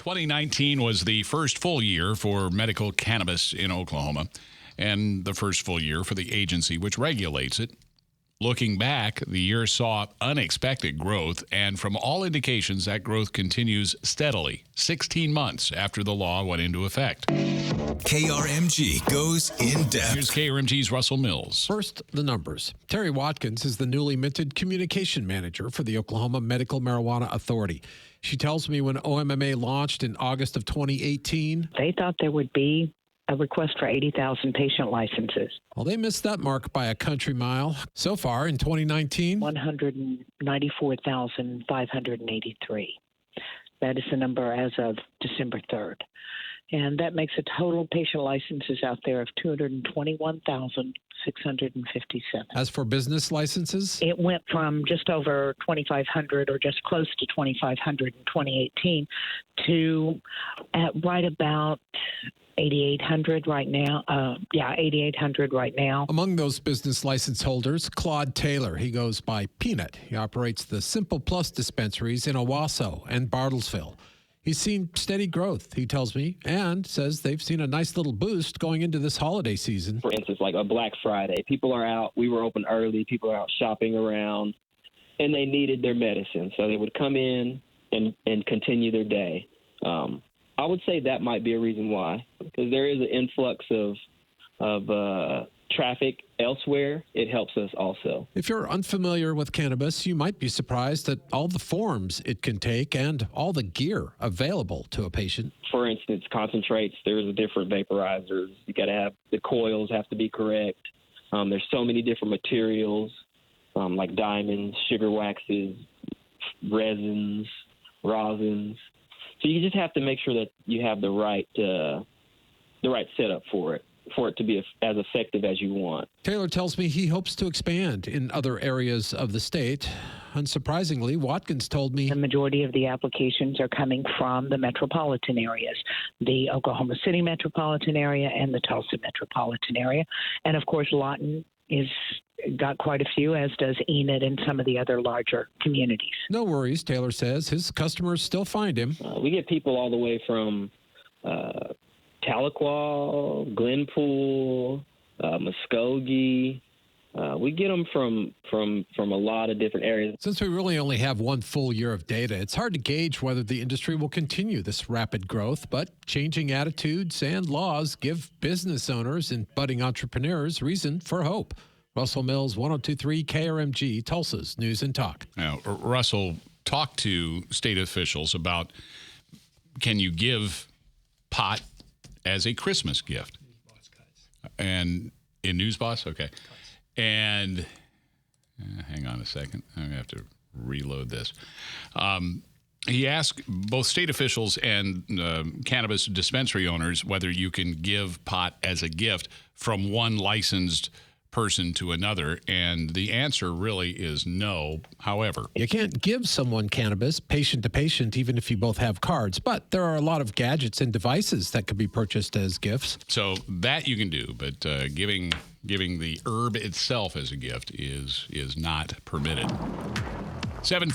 2019 was the first full year for medical cannabis in Oklahoma and the first full year for the agency which regulates it. Looking back, the year saw unexpected growth, and from all indications, that growth continues steadily 16 months after the law went into effect. KRMG goes in depth. Here's KRMG's Russell Mills. First, the numbers. Terry Watkins is the newly minted communication manager for the Oklahoma Medical Marijuana Authority. She tells me when OMMA launched in August of 2018, they thought there would be a request for 80,000 patient licenses. Well, they missed that mark by a country mile. So far in 2019, 194,583. That is the number as of December 3rd. And that makes a total patient licenses out there of 221,657. As for business licenses, it went from just over 2,500 or just close to 2,500 in 2018 to at right about 8,800 right now. 8,800 right now. Among those business license holders, Claude Taylor. He goes by Peanut. He operates the Simple Plus dispensaries in Owasso and Bartlesville. He's seen steady growth, he tells me, and says they've seen a nice little boost going into this holiday season. For instance, like a Black Friday, people are out. We were open early. People are out shopping around, and they needed their medicine. So they would come in and continue their day. I would say that might be a reason why, because there is an influx of traffic elsewhere. It helps us also. If you're unfamiliar with cannabis, you might be surprised at all the forms it can take and all the gear available to a patient. For instance, concentrates, there's a different vaporizers. You got to have the coils have to be correct. There's so many different materials like diamonds, sugar waxes, resins, rosins. So you just have to make sure that you have the right setup for it to be as effective as you want. Taylor tells me he hopes to expand in other areas of the state. Unsurprisingly, Watkins told me the majority of the applications are coming from the metropolitan areas, the Oklahoma City metropolitan area and the Tulsa metropolitan area. And of course, Lawton is got quite a few, as does Enid and some of the other larger communities. No worries, Taylor says. His customers still find him. We get people all the way from Tahlequah, Glenpool, Muskogee. We get them from a lot of different areas. Since we really only have one full year of data, it's hard to gauge whether the industry will continue this rapid growth, but changing attitudes and laws give business owners and budding entrepreneurs reason for hope. Russell Mills, 102.3 KRMG, Tulsa's News and Talk. Now, Russell, talk to state officials about, can you give pot as a Christmas gift? And in News Boss? Okay. And hang on a second. I'm going to have to reload this. He asked both state officials and cannabis dispensary owners whether you can give pot as a gift from one licensed person to another, and the answer really is no. However, you can't give someone cannabis patient to patient even if you both have cards, but there are a lot of gadgets and devices that could be purchased as gifts. So that you can do, but giving the herb itself as a gift is not permitted. 7:40